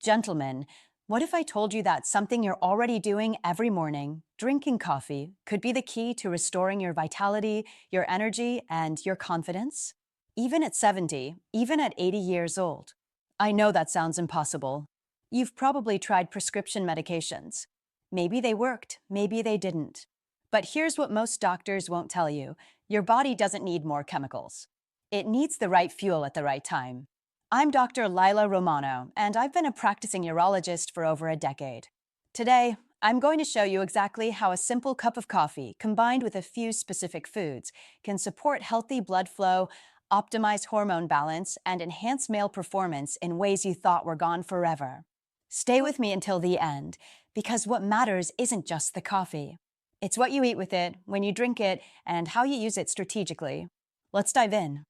Gentlemen, what if I told you that something you're already doing every morning, drinking coffee, could be the key to restoring your vitality, your energy, and your confidence? Even at 70, even at 80 years old. I know that sounds impossible. You've probably tried prescription medications. Maybe they worked, maybe they didn't. But here's what most doctors won't tell you. Your body doesn't need more chemicals. It needs the right fuel at the right time. I'm Dr. Lila Romano, and I've been a practicing urologist for over a decade. Today, I'm going to show you exactly how a simple cup of coffee, combined with a few specific foods, can support healthy blood flow, optimize hormone balance, and enhance male performance in ways you thought were gone forever. Stay with me until the end, because what matters isn't just the coffee. It's what you eat with it, when you drink it, and how you use it strategically. Let's dive in.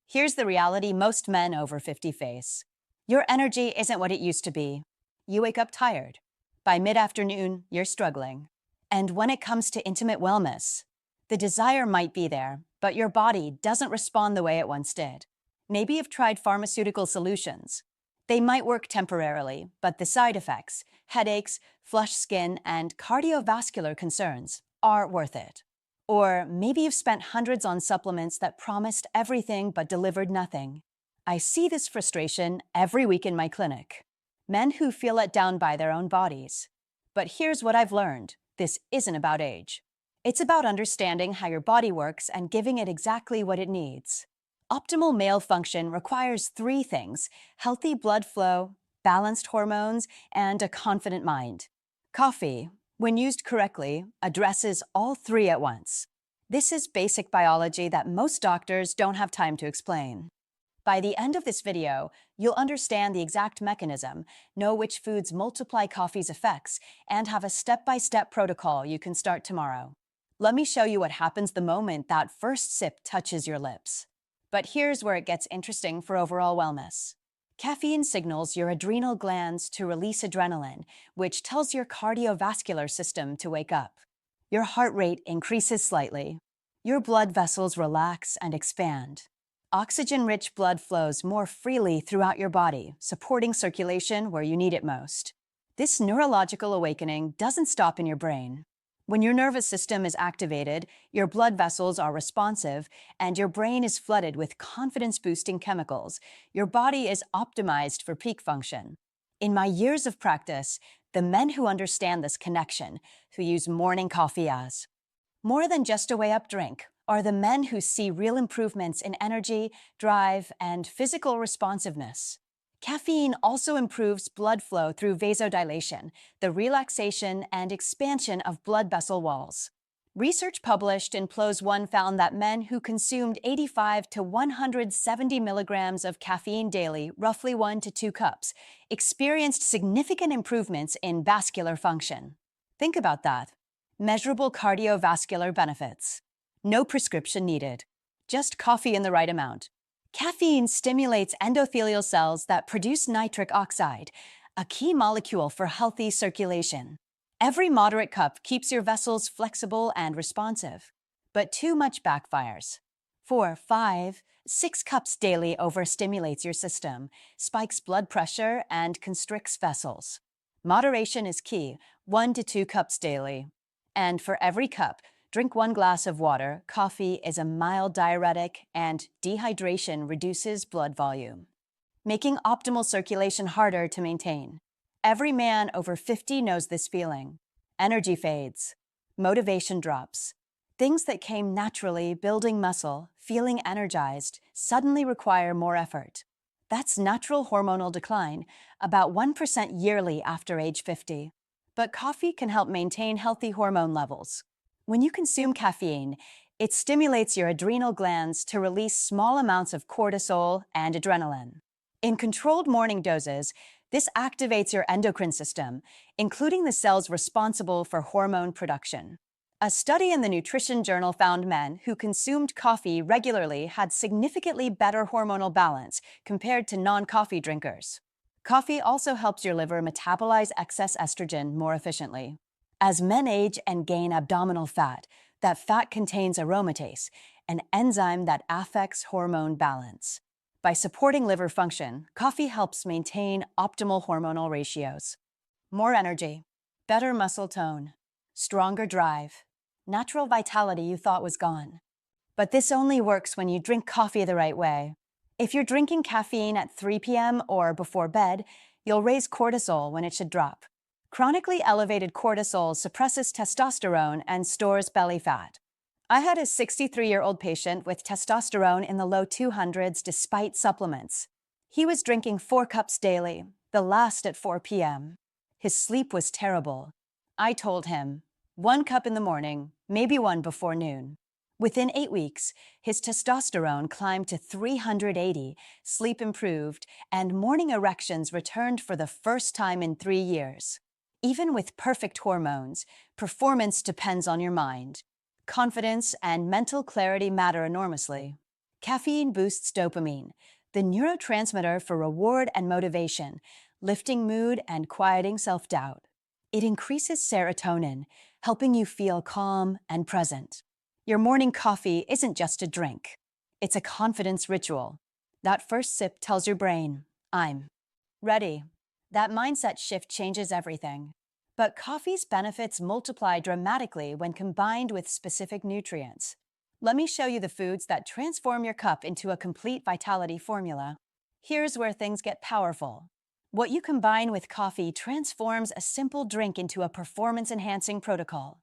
Here's the reality most men over 50 face. Your energy isn't what it used to be. You wake up tired. By mid-afternoon, you're struggling. And when it comes to intimate wellness, the desire might be there, but your body doesn't respond the way it once did. Maybe you've tried pharmaceutical solutions. They might work temporarily, but the side effects, headaches, flushed skin, and cardiovascular concerns are worth it. Or maybe you've spent hundreds on supplements that promised everything but delivered nothing. I see this frustration every week in my clinic. Men who feel let down by their own bodies. But here's what I've learned. This isn't about age. It's about understanding how your body works and giving it exactly what it needs. Optimal male function requires three things: healthy blood flow, balanced hormones, and a confident mind. Coffee, when used correctly, addresses all three at once. This is basic biology that most doctors don't have time to explain. By the end of this video, you'll understand the exact mechanism, know which foods multiply coffee's effects, and have a step-by-step protocol you can start tomorrow. Let me show you what happens the moment that first sip touches your lips. But here's where it gets interesting for overall wellness. Caffeine signals your adrenal glands to release adrenaline, which tells your cardiovascular system to wake up. Your heart rate increases slightly. Your blood vessels relax and expand. Oxygen-rich blood flows more freely throughout your body, supporting circulation where you need it most. This neurological awakening doesn't stop in your brain. When your nervous system is activated, your blood vessels are responsive, and your brain is flooded with confidence-boosting chemicals. Your body is optimized for peak function. In my years of practice, the men who understand this connection, who use morning coffee as more than just a way-up drink, are the men who see real improvements in energy, drive, and physical responsiveness. Caffeine also improves blood flow through vasodilation, the relaxation and expansion of blood vessel walls. Research published in PLOS One found that men who consumed 85 to 170 milligrams of caffeine daily, roughly 1 to 2 cups, experienced significant improvements in vascular function. Think about that. Measurable cardiovascular benefits. No prescription needed. Just coffee in the right amount. Caffeine stimulates endothelial cells that produce nitric oxide, a key molecule for healthy circulation. Every moderate cup keeps your vessels flexible and responsive, but too much backfires. 4, 5, 6 cups daily overstimulates your system, spikes blood pressure, and constricts vessels. Moderation is key, 1 to 2 cups daily. And for every cup, drink 1 glass of water. Coffee is a mild diuretic, and dehydration reduces blood volume, making optimal circulation harder to maintain. Every man over 50 knows this feeling. Energy fades. Motivation drops. Things that came naturally, building muscle, feeling energized, suddenly require more effort. That's natural hormonal decline, about 1% yearly after age 50. But coffee can help maintain healthy hormone levels. When you consume caffeine, it stimulates your adrenal glands to release small amounts of cortisol and adrenaline. In controlled morning doses, this activates your endocrine system, including the cells responsible for hormone production. A study in the Nutrition Journal found men who consumed coffee regularly had significantly better hormonal balance compared to non-coffee drinkers. Coffee also helps your liver metabolize excess estrogen more efficiently. As men age and gain abdominal fat, that fat contains aromatase, an enzyme that affects hormone balance. By supporting liver function, coffee helps maintain optimal hormonal ratios. More energy, better muscle tone, stronger drive, natural vitality you thought was gone. But this only works when you drink coffee the right way. If you're drinking caffeine at 3 p.m. or before bed, you'll raise cortisol when it should drop. Chronically elevated cortisol suppresses testosterone and stores belly fat. I had a 63-year-old patient with testosterone in the low 200s despite supplements. He was drinking 4 cups daily, the last at 4 p.m. His sleep was terrible. I told him, 1 cup in the morning, maybe 1 before noon. Within 8 weeks, his testosterone climbed to 380, sleep improved, and morning erections returned for the first time in 3 years. Even with perfect hormones, performance depends on your mind. Confidence and mental clarity matter enormously. Caffeine boosts dopamine, the neurotransmitter for reward and motivation, lifting mood and quieting self-doubt. It increases serotonin, helping you feel calm and present. Your morning coffee isn't just a drink. It's a confidence ritual. That first sip tells your brain, I'm ready. That mindset shift changes everything. But coffee's benefits multiply dramatically when combined with specific nutrients. Let me show you the foods that transform your cup into a complete vitality formula. Here's where things get powerful. What you combine with coffee transforms a simple drink into a performance-enhancing protocol.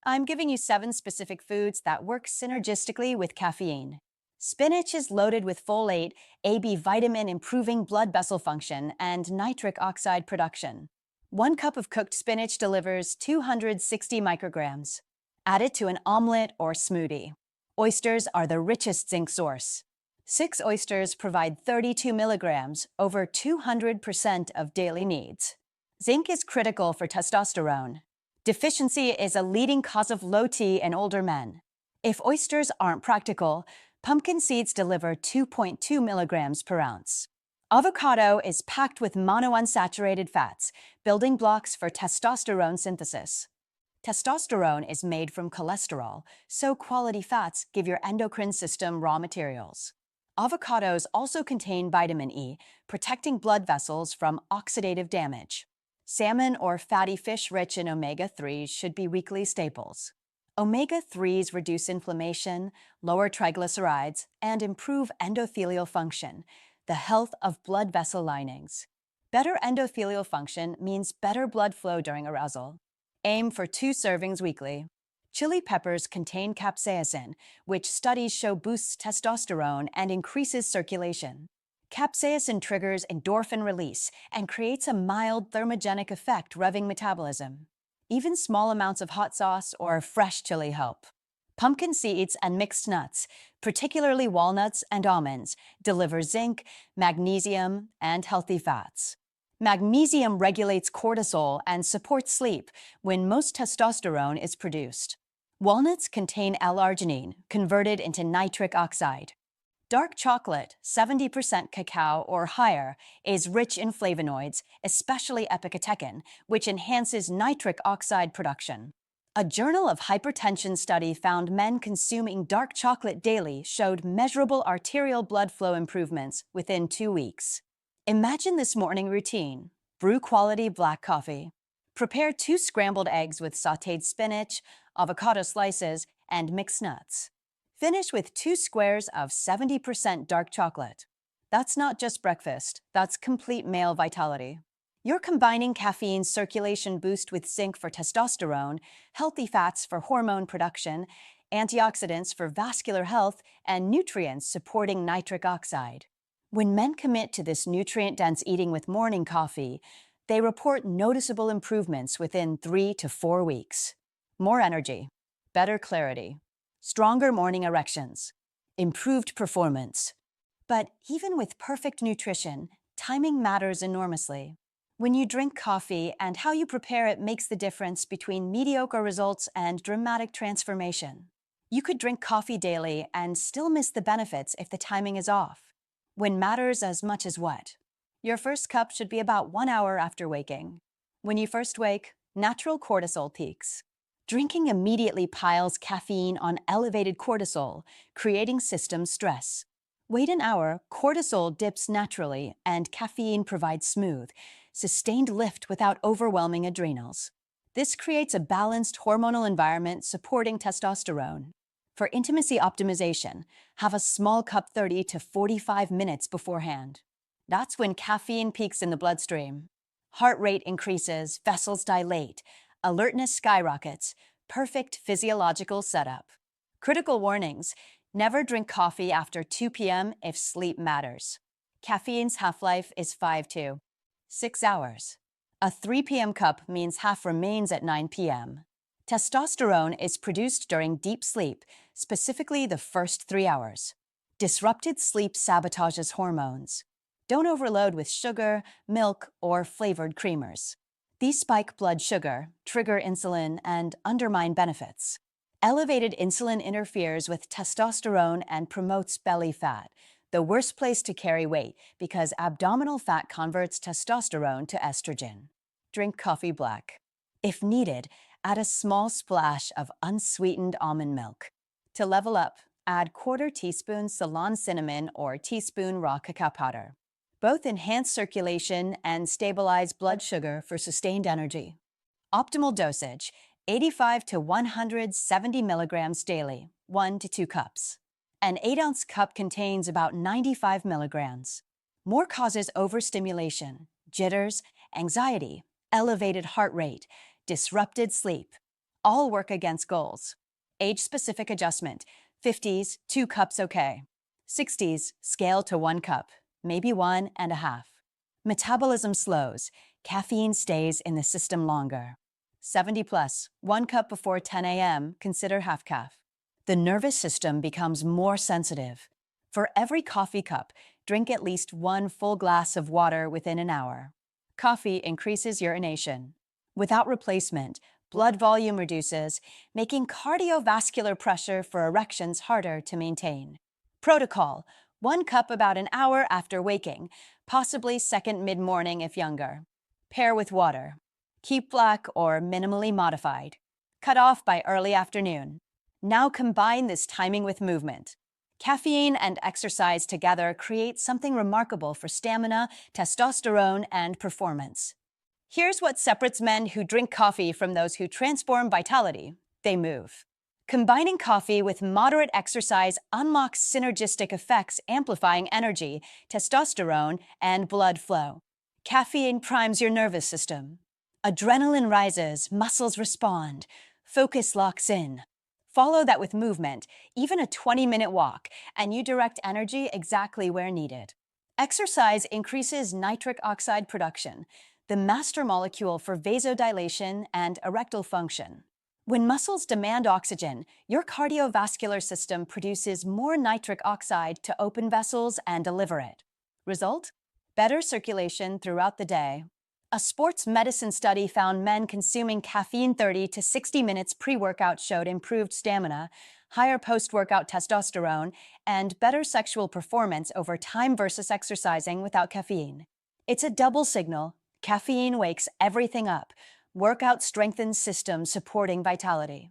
I'm giving you 7 specific foods that work synergistically with caffeine. Spinach is loaded with folate, AB vitamin improving blood vessel function, and nitric oxide production. 1 cup of cooked spinach delivers 260 micrograms. Add it to an omelet or smoothie. Oysters are the richest zinc source. 6 oysters provide 32 milligrams, over 200% of daily needs. Zinc is critical for testosterone. Deficiency is a leading cause of low T in older men. If oysters aren't practical, pumpkin seeds deliver 2.2 milligrams per ounce. Avocado is packed with monounsaturated fats, building blocks for testosterone synthesis. Testosterone is made from cholesterol, so quality fats give your endocrine system raw materials. Avocados also contain vitamin E, protecting blood vessels from oxidative damage. Salmon or fatty fish rich in omega-3s should be weekly staples. Omega-3s reduce inflammation, lower triglycerides, and improve endothelial function, the health of blood vessel linings. Better endothelial function means better blood flow during arousal. Aim for 2 servings weekly. Chili peppers contain capsaicin, which studies show boosts testosterone and increases circulation. Capsaicin triggers endorphin release and creates a mild thermogenic effect, revving metabolism. Even small amounts of hot sauce or fresh chili help. Pumpkin seeds and mixed nuts, particularly walnuts and almonds, deliver zinc, magnesium, and healthy fats. Magnesium regulates cortisol and supports sleep when most testosterone is produced. Walnuts contain L-arginine, converted into nitric oxide. Dark chocolate, 70% cacao or higher, is rich in flavonoids, especially epicatechin, which enhances nitric oxide production. A Journal of Hypertension study found men consuming dark chocolate daily showed measurable arterial blood flow improvements within 2 weeks. Imagine this morning routine. Brew quality black coffee. Prepare 2 scrambled eggs with sautéed spinach, avocado slices, and mixed nuts. Finish with 2 squares of 70% dark chocolate. That's not just breakfast, that's complete male vitality. You're combining caffeine circulation boost with zinc for testosterone, healthy fats for hormone production, antioxidants for vascular health, and nutrients supporting nitric oxide. When men commit to this nutrient-dense eating with morning coffee, they report noticeable improvements within 3 to 4 weeks. More energy, better clarity, stronger morning erections, improved performance. But even with perfect nutrition, timing matters enormously. When you drink coffee and how you prepare it makes the difference between mediocre results and dramatic transformation. You could drink coffee daily and still miss the benefits if the timing is off. When matters as much as what? Your first cup should be about 1 hour after waking. When you first wake, natural cortisol peaks. Drinking immediately piles caffeine on elevated cortisol, creating system stress. Wait an hour, cortisol dips naturally, and caffeine provides smooth, sustained lift without overwhelming adrenals. This creates a balanced hormonal environment supporting testosterone. For intimacy optimization, have a small cup 30 to 45 minutes beforehand. That's when caffeine peaks in the bloodstream. Heart rate increases, vessels dilate, alertness skyrockets, perfect physiological setup. Critical warnings: never drink coffee after 2 p.m. if sleep matters. Caffeine's half-life is 5 to 6 hours. A 3 p.m. cup means half remains at 9 p.m. Testosterone is produced during deep sleep, specifically the first 3 hours. Disrupted sleep sabotages hormones. Don't overload with sugar, milk, or flavored creamers. These spike blood sugar, trigger insulin, and undermine benefits. Elevated insulin interferes with testosterone and promotes belly fat, the worst place to carry weight because abdominal fat converts testosterone to estrogen. Drink coffee black. If needed, add a small splash of unsweetened almond milk. To level up, add quarter teaspoon Ceylon cinnamon or teaspoon raw cacao powder. Both enhance circulation and stabilize blood sugar for sustained energy. Optimal dosage: 85 to 170 milligrams daily, 1 to 2 cups. An 8-ounce cup contains about 95 milligrams. More causes overstimulation, jitters, anxiety, elevated heart rate, disrupted sleep. All work against goals. Age-specific adjustment: 50s, 2 cups okay. 60s, scale to 1 cup, maybe 1.5. Metabolism slows, caffeine stays in the system longer. 70 plus, 1 cup before 10 a.m., consider half caff. The nervous system becomes more sensitive. For every coffee cup, drink at least 1 full glass of water within an hour. Coffee increases urination. Without replacement, blood volume reduces, making cardiovascular pressure for erections harder to maintain. Protocol: 1 cup about an hour after waking, possibly second mid-morning if younger. Pair with water. Keep black or minimally modified. Cut off by early afternoon. Now combine this timing with movement. Caffeine and exercise together create something remarkable for stamina, testosterone, and performance. Here's what separates men who drink coffee from those who transform vitality: they move. Combining coffee with moderate exercise unlocks synergistic effects amplifying energy, testosterone, and blood flow. Caffeine primes your nervous system. Adrenaline rises, muscles respond, focus locks in. Follow that with movement, even a 20-minute walk, and you direct energy exactly where needed. Exercise increases nitric oxide production, the master molecule for vasodilation and erectile function. When muscles demand oxygen, your cardiovascular system produces more nitric oxide to open vessels and deliver it. Result: better circulation throughout the day. A sports medicine study found men consuming caffeine 30 to 60 minutes pre-workout showed improved stamina, higher post-workout testosterone, and better sexual performance over time versus exercising without caffeine. It's a double signal. Caffeine wakes everything up. Workout strengthens systems supporting vitality.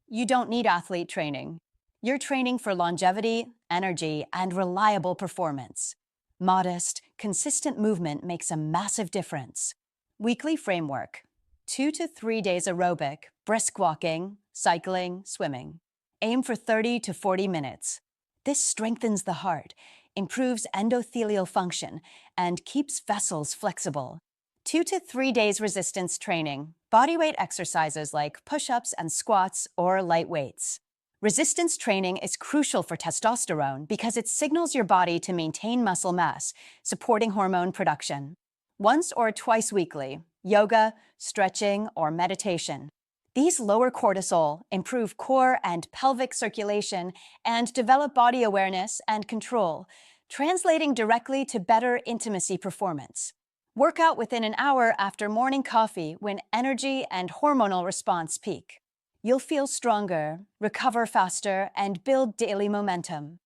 You don't need athlete training. You're training for longevity, energy, and reliable performance. Modest, consistent movement makes a massive difference. Weekly framework: 2 to 3 days aerobic, brisk walking, cycling, swimming. Aim for 30 to 40 minutes. This strengthens the heart, improves endothelial function, and keeps vessels flexible. 2 to 3 days resistance training, bodyweight exercises like push-ups and squats or light weights. Resistance training is crucial for testosterone because it signals your body to maintain muscle mass, supporting hormone production. Once or twice weekly, yoga, stretching, or meditation. These lower cortisol, improve core and pelvic circulation, and develop body awareness and control, translating directly to better intimacy performance. Work out within an hour after morning coffee when energy and hormonal response peak. You'll feel stronger, recover faster, and build daily momentum.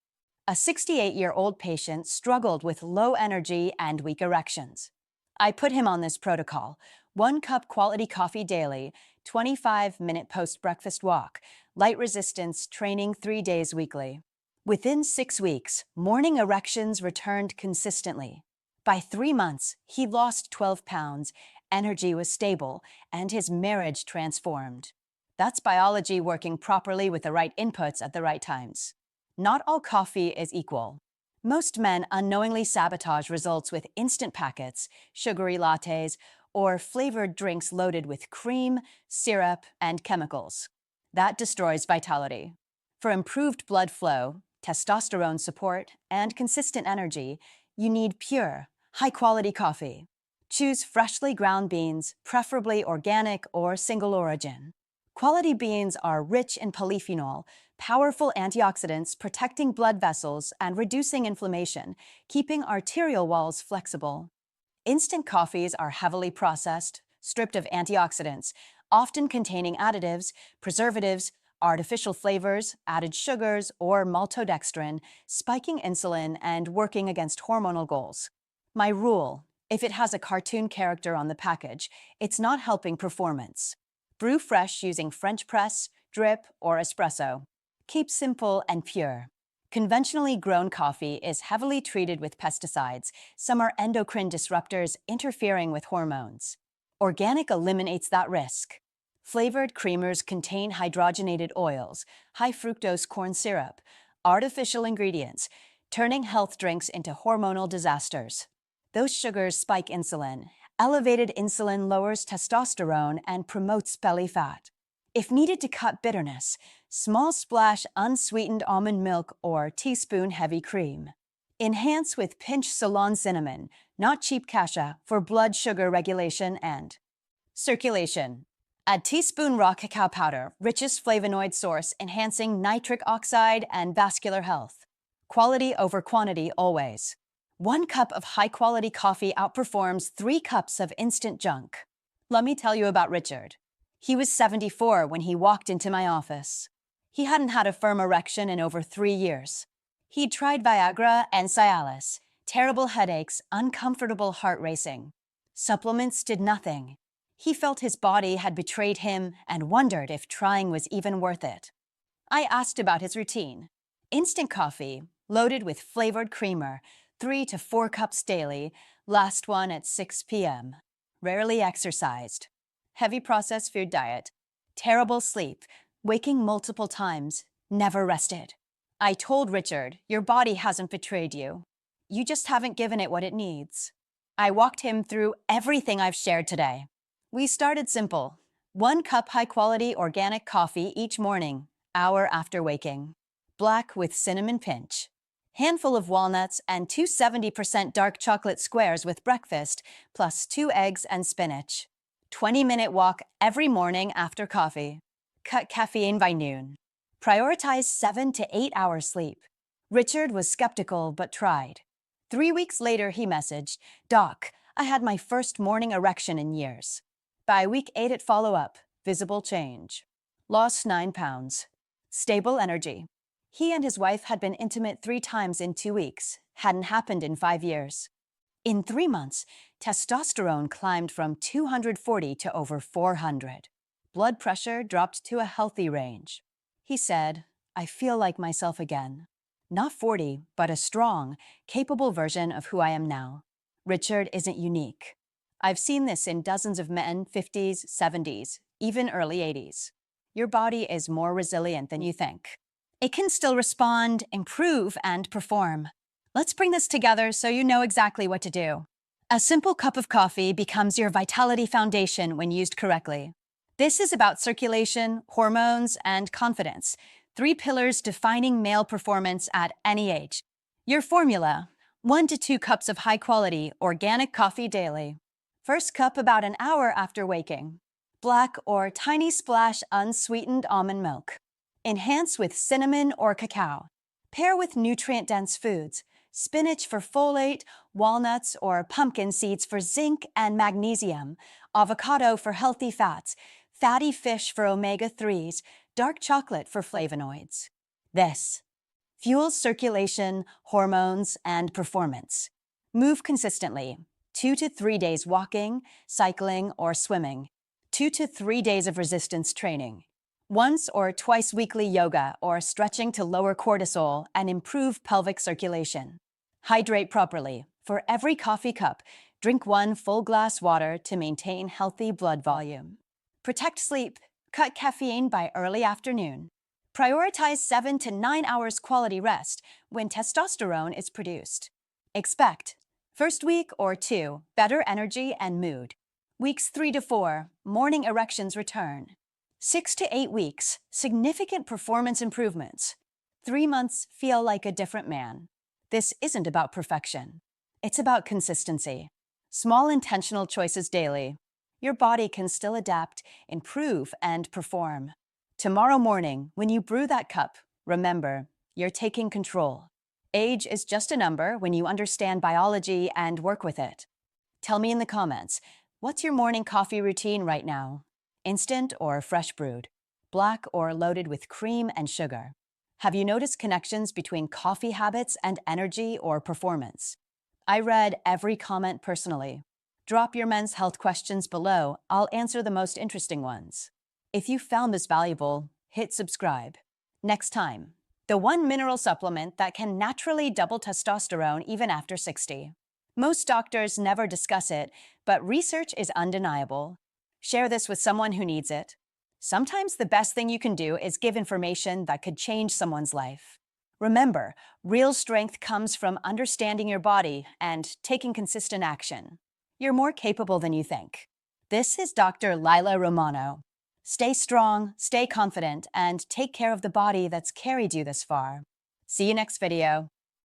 A 68-year-old patient struggled with low energy and weak erections. I put him on this protocol: 1 cup quality coffee daily, 25-minute post-breakfast walk, light resistance training 3 days weekly. Within 6 weeks, morning erections returned consistently. By 3 months, he lost 12 pounds, energy was stable, and his marriage transformed. That's biology working properly with the right inputs at the right times. Not all coffee is equal. Most men unknowingly sabotage results with instant packets, sugary lattes, or flavored drinks loaded with cream, syrup, and chemicals. That destroys vitality. For improved blood flow, testosterone support, and consistent energy, you need pure, high-quality coffee. Choose freshly ground beans, preferably organic or single origin. Quality beans are rich in polyphenol, powerful antioxidants protecting blood vessels and reducing inflammation, keeping arterial walls flexible. Instant coffees are heavily processed, stripped of antioxidants, often containing additives, preservatives, artificial flavors, added sugars, or maltodextrin, spiking insulin and working against hormonal goals. My rule: if it has a cartoon character on the package, it's not helping performance. Brew fresh using French press, drip, or espresso. Keep simple and pure. Conventionally grown coffee is heavily treated with pesticides. Some are endocrine disruptors interfering with hormones. Organic eliminates that risk. Flavored creamers contain hydrogenated oils, high fructose corn syrup, artificial ingredients, turning health drinks into hormonal disasters. Those sugars spike insulin. Elevated insulin lowers testosterone and promotes belly fat. If needed to cut bitterness, small splash unsweetened almond milk or teaspoon heavy cream. Enhance with pinch Ceylon cinnamon, not cheap cassia, for blood sugar regulation and circulation. Add teaspoon raw cacao powder, richest flavonoid source, enhancing nitric oxide and vascular health. Quality over quantity always. 1 cup of high-quality coffee outperforms 3 cups of instant junk. Let me tell you about Richard. He was 74 when he walked into my office. He hadn't had a firm erection in over 3 years. He'd tried Viagra and Cialis, terrible headaches, uncomfortable heart racing. Supplements did nothing. He felt his body had betrayed him and wondered if trying was even worth it. I asked about his routine. Instant coffee, loaded with flavored creamer, 3 to 4 cups daily, last one at 6 p.m. Rarely exercised. Heavy processed food diet. Terrible sleep, waking multiple times, never rested. I told Richard, your body hasn't betrayed you. You just haven't given it what it needs. I walked him through everything I've shared today. We started simple. 1 cup high-quality organic coffee each morning, hour after waking. Black with cinnamon pinch. Handful of walnuts and 2 70% dark chocolate squares with breakfast, plus 2 eggs and spinach. 20-minute walk every morning after coffee. Cut caffeine by noon. Prioritize 7 to 8 hours sleep. Richard was skeptical but tried. 3 weeks later, he messaged, "Doc, I had my first morning erection in years." By week 8 at follow-up, visible change. Lost 9 pounds. Stable energy. He and his wife had been intimate 3 times in 2 weeks. Hadn't happened in 5 years. In 3 months, testosterone climbed from 240 to over 400. Blood pressure dropped to a healthy range. He said, "I feel like myself again. Not 40, but a strong, capable version of who I am now." Richard isn't unique. I've seen this in dozens of men, 50s, 70s, even early 80s. Your body is more resilient than you think. It can still respond, improve, and perform. Let's bring this together so you know exactly what to do. A simple cup of coffee becomes your vitality foundation when used correctly. This is about circulation, hormones, and confidence, 3 pillars defining male performance at any age. Your formula: 1 to 2 cups of high-quality, organic coffee daily. First cup about an hour after waking. Black or tiny splash unsweetened almond milk. Enhance with cinnamon or cacao. Pair with nutrient-dense foods: spinach for folate, walnuts or pumpkin seeds for zinc and magnesium, avocado for healthy fats, fatty fish for omega-3s, dark chocolate for flavonoids. This fuels circulation, hormones, and performance. Move consistently: 2 to 3 days walking, cycling, or swimming. 2 to 3 days of resistance training. Once or twice weekly yoga or stretching to lower cortisol and improve pelvic circulation. Hydrate properly. For every coffee cup, drink 1 full glass water to maintain healthy blood volume. Protect sleep. Cut caffeine by early afternoon. Prioritize 7 to 9 hours quality rest when testosterone is produced. Expect first week or 2, better energy and mood. Weeks 3 to 4, morning erections return. 6 to 8 weeks, significant performance improvements. 3 months, feel like a different man. This isn't about perfection. It's about consistency. Small intentional choices daily. Your body can still adapt, improve, and perform. Tomorrow morning, when you brew that cup, remember, you're taking control. Age is just a number when you understand biology and work with it. Tell me in the comments, what's your morning coffee routine right now? Instant or fresh brewed? Black or loaded with cream and sugar? Have you noticed connections between coffee habits and energy or performance? I read every comment personally. Drop your men's health questions below. I'll answer the most interesting ones. If you found this valuable, hit subscribe. Next time, the one mineral supplement that can naturally double testosterone even after 60. Most doctors never discuss it, but research is undeniable. Share this with someone who needs it. Sometimes the best thing you can do is give information that could change someone's life. Remember, real strength comes from understanding your body and taking consistent action. You're more capable than you think. This is Dr. Lila Romano. Stay strong, stay confident, and take care of the body that's carried you this far. See you next video.